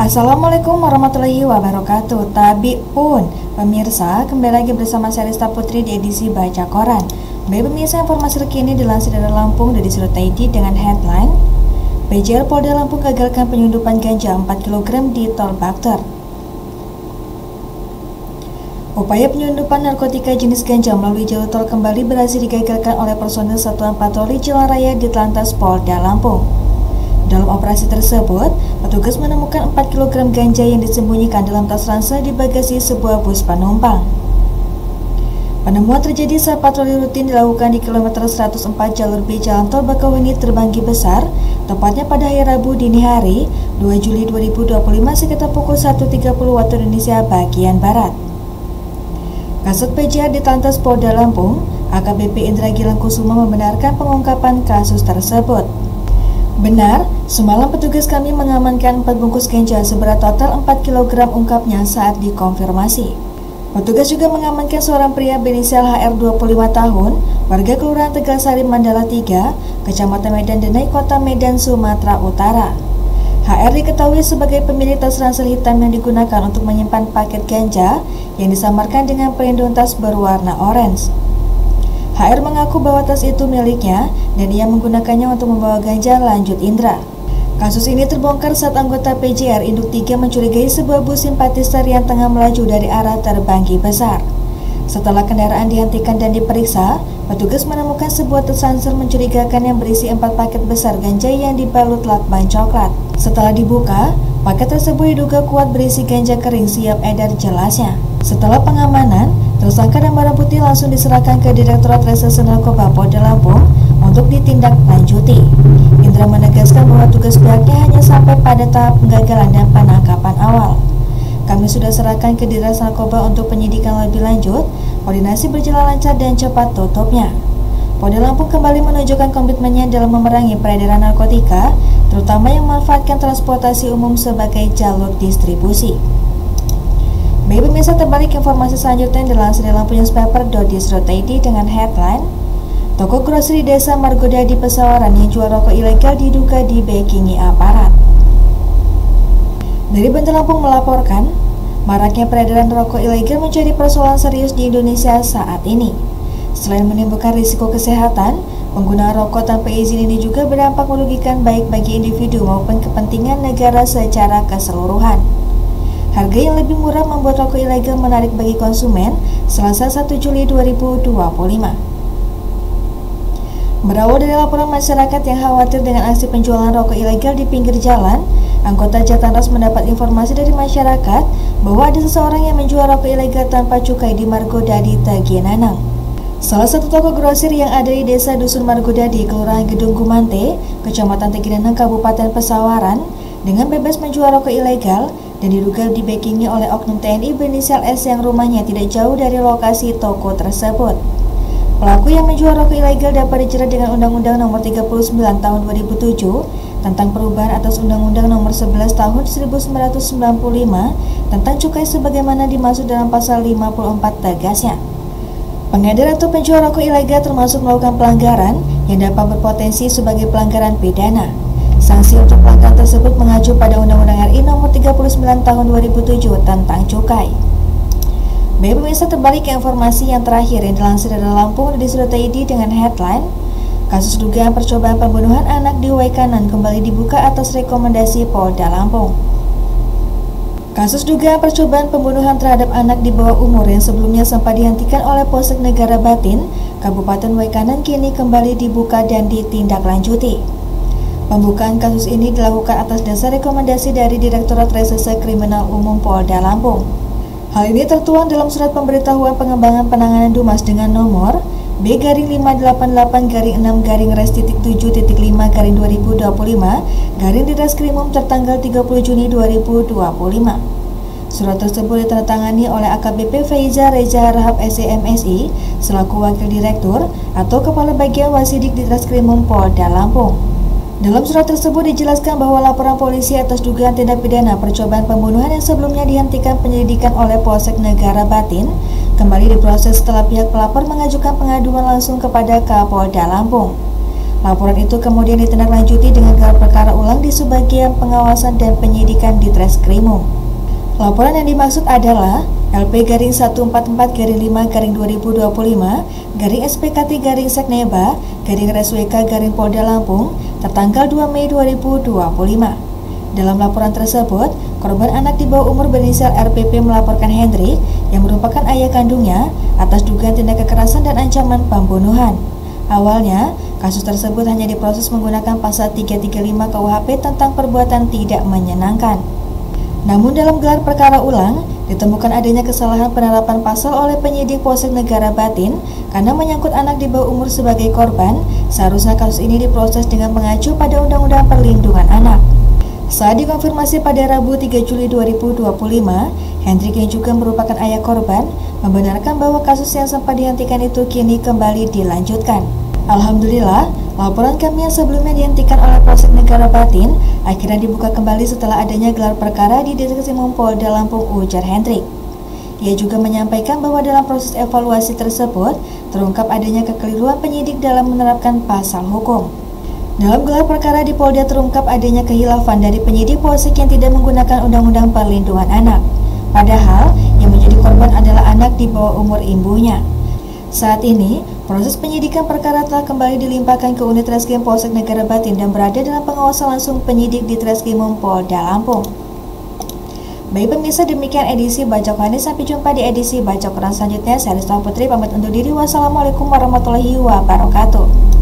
Assalamualaikum warahmatullahi wabarakatuh. Tabiun pemirsa, kembali lagi bersama saya Rista Putri di edisi Baca Koran. Baik pemirsa, informasi terkini dilansir dari Lampung dari Sudut.id dengan headline PJR Polda Lampung gagalkan penyelundupan ganja 4 kg di Tol Bakter. Upaya penyelundupan narkotika jenis ganja melalui jalur tol kembali berhasil digagalkan oleh personil Satuan Patroli Jalan Raya di Telantas Polda Lampung. Dalam operasi tersebut, petugas menemukan 4 kg ganja yang disembunyikan dalam tas ransel di bagasi sebuah bus penumpang. Penemuan terjadi saat patroli rutin dilakukan di kilometer 104 jalur B Jalan Tol Bakauheni Terbanggi Besar, tepatnya pada hari Rabu dini hari, 2 Juli 2025 sekitar pukul 1.30 waktu Indonesia bagian Barat. Kasat PJR di Telantas Polda Lampung, AKBP Indra Gilang Kusuma membenarkan pengungkapan kasus tersebut. Benar, semalam petugas kami mengamankan 4 bungkus ganja seberat total 4 kg ungkapnya saat dikonfirmasi. Petugas juga mengamankan seorang pria berinisial HR 25 tahun, warga Kelurahan Tegalsari Mandala 3, Kecamatan Medan Denai, Kota Medan, Sumatera Utara. HR diketahui sebagai pemilik tas ransel hitam yang digunakan untuk menyimpan paket ganja yang disamarkan dengan pelindung tas berwarna orange. HR mengaku bahwa tas itu miliknya dan ia menggunakannya untuk membawa ganja, lanjut Indra. Kasus ini terbongkar saat anggota PJR Induk 3 mencurigai sebuah bus simpatiser yang tengah melaju dari arah Terbanggi Besar. Setelah kendaraan dihentikan dan diperiksa, petugas menemukan sebuah tas ransel mencurigakan yang berisi 4 paket besar ganja yang dibalut lakban coklat. Setelah dibuka, paket tersebut diduga kuat berisi ganja kering siap edar, jelasnya. Setelah pengamanan, tersangka dan barang bukti langsung diserahkan ke Direktorat Reserse Narkoba Polda Lampung untuk ditindaklanjuti. Indra menegaskan bahwa tugas pihaknya hanya sampai pada tahap penggagalan dan penangkapan awal. Kami sudah serahkan ke Dirres Narkoba untuk penyidikan lebih lanjut, koordinasi berjalan lancar dan cepat tutupnya. Polda Lampung kembali menunjukkan komitmennya dalam memerangi peredaran narkotika, terutama yang memanfaatkan transportasi umum sebagai jalur distribusi. Baik pemirsa, terbalik informasi selanjutnya yang dilansir dari Lampung Newspaper.dis.id dengan headline Toko groseri Desa Margodadi Pesawaran yang jual rokok ilegal diduga di-backingi aparat. Dari Banten Lampung melaporkan, maraknya peredaran rokok ilegal menjadi persoalan serius di Indonesia saat ini. Selain menimbulkan risiko kesehatan, penggunaan rokok tanpa izin ini juga berdampak merugikan baik bagi individu maupun kepentingan negara secara keseluruhan. Harga yang lebih murah membuat rokok ilegal menarik bagi konsumen. Selasa 1 Juli 2025. Berawal dari laporan masyarakat yang khawatir dengan aksi penjualan rokok ilegal di pinggir jalan, anggota Jatanras mendapat informasi dari masyarakat bahwa ada seseorang yang menjual rokok ilegal tanpa cukai di Margodadi, Tagiananang. Salah satu toko grosir yang ada di Desa Dusun Margodadi, Kelurahan Gedung Gumante, Kecamatan Tagiananang, Kabupaten Pesawaran, dengan bebas menjual rokok ilegal dan diduga di-backingi oleh oknum TNI berinisial S yang rumahnya tidak jauh dari lokasi toko tersebut. Pelaku yang menjual rokok ilegal dapat dijerat dengan Undang-Undang Nomor 39 Tahun 2007 tentang perubahan atas Undang-Undang Nomor 11 Tahun 1995 tentang cukai sebagaimana dimaksud dalam Pasal 54 tegasnya. Pengedar atau penjual rokok ilegal termasuk melakukan pelanggaran yang dapat berpotensi sebagai pelanggaran pidana. Sanksi untuk pelanggaran tersebut mengacu pada Undang-Undang RI Nomor 39 Tahun 2007 tentang cukai. Baik pemirsa, terbalik ke informasi yang terakhir yang dilansir dari Lampung di Sudut.id dengan headline Kasus dugaan percobaan pembunuhan anak di Waikanan kembali dibuka atas rekomendasi Polda Lampung. Kasus dugaan percobaan pembunuhan terhadap anak di bawah umur yang sebelumnya sempat dihentikan oleh Polsek Negara Batin, Kabupaten Waikanan kini kembali dibuka dan ditindaklanjuti. Pembukaan kasus ini dilakukan atas dasar rekomendasi dari Direktorat Reserse Kriminal Umum Polda Lampung. Hal ini tertuang dalam surat pemberitahuan pengembangan penanganan Dumas dengan nomor B-588-7.5-2025 Ditreskrimum tertanggal 30 Juni 2025. Surat tersebut ditandatangani oleh AKBP Faiza Reza Rahab SEMSI selaku Wakil Direktur atau Kepala Bagian Wasidik Ditreskrimum Polda Lampung. Dalam surat tersebut dijelaskan bahwa laporan polisi atas dugaan tindak pidana percobaan pembunuhan yang sebelumnya dihentikan penyelidikan oleh Polsek Negara Batin kembali diproses setelah pihak pelapor mengajukan pengaduan langsung kepada Kapolda Lampung. Laporan itu kemudian ditindaklanjuti dengan gelar perkara ulang di Subbagian Pengawasan dan Penyidikan di Treskrimum. Laporan yang dimaksud adalah LP-144-5-2025-SPKT-Sekneba-SWK-Polda Lampung tertanggal 2 Mei 2025. Dalam laporan tersebut, korban anak di bawah umur berinisial RPP melaporkan Hendrik yang merupakan ayah kandungnya atas dugaan tindak kekerasan dan ancaman pembunuhan. Awalnya, kasus tersebut hanya diproses menggunakan pasal 335 KUHP tentang perbuatan tidak menyenangkan. Namun dalam gelar perkara ulang, ditemukan adanya kesalahan penerapan pasal oleh penyidik Polsek Negara Batin karena menyangkut anak di bawah umur sebagai korban. Seharusnya kasus ini diproses dengan mengacu pada Undang-Undang Perlindungan Anak. Saat dikonfirmasi pada Rabu 3 Juli 2025, Hendrik yang juga merupakan ayah korban membenarkan bahwa kasus yang sempat dihentikan itu kini kembali dilanjutkan. Alhamdulillah, laporan kami yang sebelumnya dihentikan oleh Polsek Negara Batin akhirnya dibuka kembali setelah adanya gelar perkara di Treskrimum Polda Lampung, ujar Hendrik. Ia juga menyampaikan bahwa dalam proses evaluasi tersebut terungkap adanya kekeliruan penyidik dalam menerapkan pasal hukum. Dalam gelar perkara di Polda terungkap adanya kehilafan dari penyidik Polsek yang tidak menggunakan Undang-Undang Perlindungan Anak. Padahal yang menjadi korban adalah anak di bawah umur ibunya. Saat ini, proses penyidikan perkara telah kembali dilimpahkan ke unit Treskrim Polsek Negara Batin dan berada dalam pengawasan langsung penyidik di Treskrimum Polda Lampung. Baik pemirsa, demikian edisi Bacok Hari. Sampai jumpa di edisi Bacok Orang selanjutnya. Saya Rizwan Putri pamit undur diri. Wassalamualaikum warahmatullahi wabarakatuh.